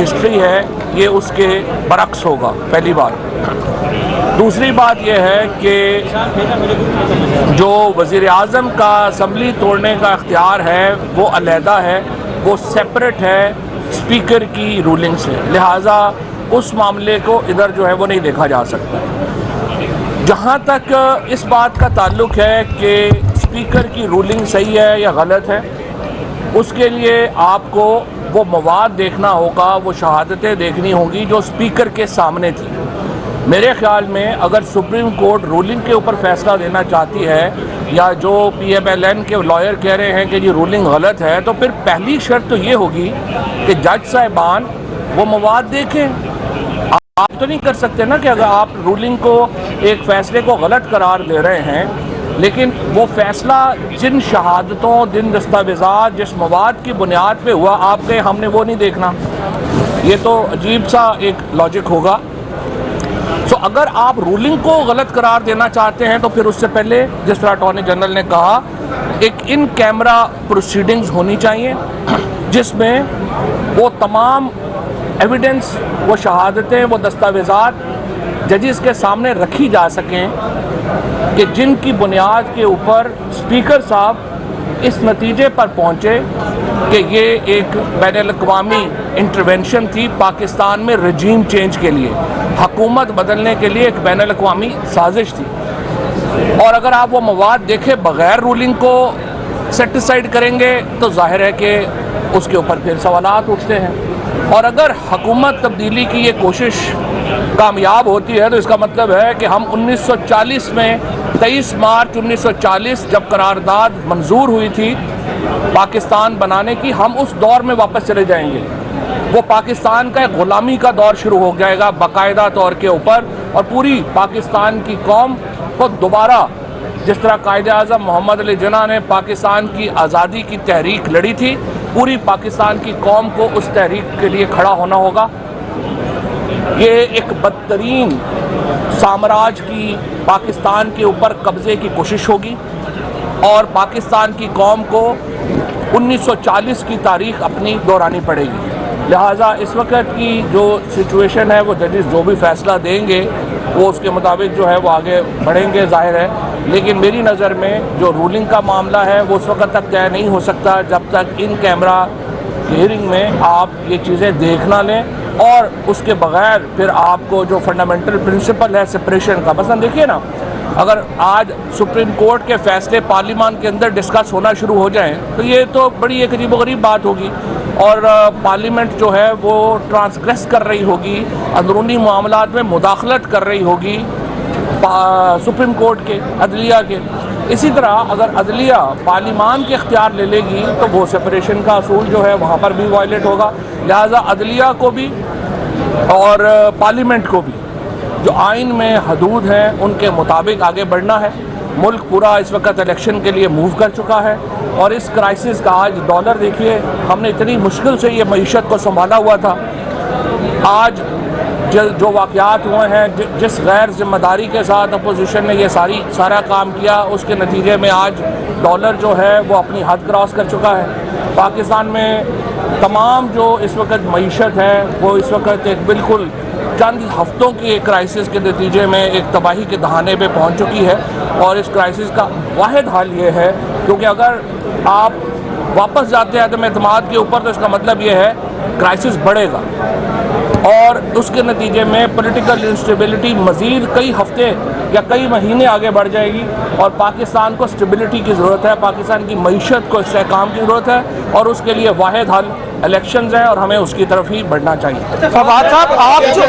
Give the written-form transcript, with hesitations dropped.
History ہے یہ اس کے برعکس ہوگا، پہلی بات۔ دوسری بات یہ ہے کہ جو وزیر اعظم کا اسمبلی توڑنے کا اختیار ہے وہ علیحدہ ہے، وہ سیپریٹ ہے اسپیکر کی رولنگ سے، لہٰذا اس معاملے کو ادھر جو ہے وہ نہیں دیکھا جا سکتا۔ جہاں تک اس بات کا تعلق ہے کہ اسپیکر کی رولنگ صحیح ہے یا غلط ہے، اس کے لیے آپ کو وہ مواد دیکھنا ہوگا، وہ شہادتیں دیکھنی ہوں گی جو اسپیکر کے سامنے تھی۔ میرے خیال میں اگر سپریم کورٹ رولنگ کے اوپر فیصلہ دینا چاہتی ہے، یا جو پی ایم ایل این کے لائر کہہ رہے ہیں کہ یہ رولنگ غلط ہے، تو پھر پہلی شرط تو یہ ہوگی کہ جج صاحبان وہ مواد دیکھیں۔ آپ تو نہیں کر سکتے نا کہ اگر آپ رولنگ کو ایک فیصلے کو غلط قرار دے رہے ہیں، لیکن وہ فیصلہ جن شہادتوں، جن دستاویزات، جس مواد کی بنیاد پہ ہوا، آپ کے ہم نے وہ نہیں دیکھنا، یہ تو عجیب سا ایک لاجک ہوگا۔ اگر آپ رولنگ کو غلط قرار دینا چاہتے ہیں تو پھر اس سے پہلے جس طرح اٹارنی جنرل نے کہا ایک ان کیمرہ پروسیڈنگز ہونی چاہیے، جس میں وہ تمام ایویڈنس، وہ شہادتیں، وہ دستاویزات ججز کے سامنے رکھی جا سکیں کہ جن کی بنیاد کے اوپر اسپیکر صاحب اس نتیجے پر پہنچے کہ یہ ایک بین الاقوامی انٹرونشن تھی پاکستان میں رجیم چینج کے لیے، حکومت بدلنے کے لیے ایک بین الاقوامی سازش تھی۔ اور اگر آپ وہ مواد دیکھے بغیر رولنگ کو سیٹسفائیڈ کریں گے تو ظاہر ہے کہ اس کے اوپر پھر سوالات اٹھتے ہیں۔ اور اگر حکومت تبدیلی کی یہ کوشش کامیاب ہوتی ہے تو اس کا مطلب ہے کہ ہم 1940 میں 23 مارچ 1940 جب قرارداد منظور ہوئی تھی پاکستان بنانے کی، ہم اس دور میں واپس چلے جائیں گے۔ وہ پاکستان کا ایک غلامی کا دور شروع ہو جائے گا باقاعدہ طور کے اوپر، اور پوری پاکستان کی قوم کو دوبارہ جس طرح قائد اعظم محمد علی جناح نے پاکستان کی آزادی کی تحریک لڑی تھی، پوری پاکستان کی قوم کو اس تحریک کے لیے کھڑا ہونا ہوگا۔ یہ ایک بدترین سامراج کی پاکستان کے اوپر قبضے کی کوشش ہوگی، اور پاکستان کی قوم کو 1940 کی تاریخ اپنی دہرانی پڑے گی۔ لہٰذا اس وقت کی جو سچویشن ہے، وہ ججز جو بھی فیصلہ دیں گے وہ اس کے مطابق جو ہے وہ آگے بڑھیں گے، ظاہر ہے۔ لیکن میری نظر میں جو رولنگ کا معاملہ ہے وہ اس وقت تک طے نہیں ہو سکتا جب تک ان کیمرہ ہیئرنگ میں آپ یہ چیزیں دیکھ نہ لیں، اور اس کے بغیر پھر آپ کو جو فنڈامنٹل پرنسپل ہے سپریشن کا، مثلا دیکھیے نا، اگر آج سپریم کورٹ کے فیصلے پارلیمان کے اندر ڈسکس ہونا شروع ہو جائیں تو یہ تو بڑی ایک عجیب و غریب بات ہوگی، اور پارلیمنٹ جو ہے وہ ٹرانسگریس کر رہی ہوگی، اندرونی معاملات میں مداخلت کر رہی ہوگی سپریم کورٹ کے، عدلیہ کے۔ اسی طرح اگر عدلیہ پارلیمان کے اختیار لے لے گی تو وہ سپریشن کا اصول جو ہے وہاں پر بھی وائلیٹ ہوگا۔ لہٰذا عدلیہ کو بھی اور پارلیمنٹ کو بھی جو آئین میں حدود ہیں ان کے مطابق آگے بڑھنا ہے۔ ملک پورا اس وقت الیکشن کے لیے موو کر چکا ہے، اور اس کرائسس کا آج ڈالر دیکھیے، ہم نے اتنی مشکل سے یہ معیشت کو سنبھالا ہوا تھا، آج جو واقعات ہوئے ہیں، جس غیر ذمہ داری کے ساتھ اپوزیشن نے یہ سارا کام کیا، اس کے نتیجے میں آج ڈالر جو ہے وہ اپنی حد کراس کر چکا ہے۔ پاکستان میں تمام جو اس وقت معیشت ہے وہ اس وقت ایک بالکل چند ہفتوں کی ایک کرائسس کے نتیجے میں ایک تباہی کے دہانے پہ پہنچ چکی ہے، اور اس کرائسس کا واحد حل یہ ہے، کیونکہ اگر آپ واپس جاتے ہیں عدم اعتماد کے اوپر تو اس کا مطلب یہ ہے کرائسس بڑھے گا، اور اس کے نتیجے میں پولیٹیکل انسٹیبلٹی مزید کئی ہفتے یا کئی مہینے آگے بڑھ جائے گی، اور پاکستان کو اسٹیبلٹی کی ضرورت ہے، پاکستان کی معیشت کو استحکام کی ضرورت ہے، اور اس کے لیے واحد حل الیکشنز ہیں، اور ہمیں اس کی طرف ہی بڑھنا چاہیے۔ فواد صاحب، آپ جو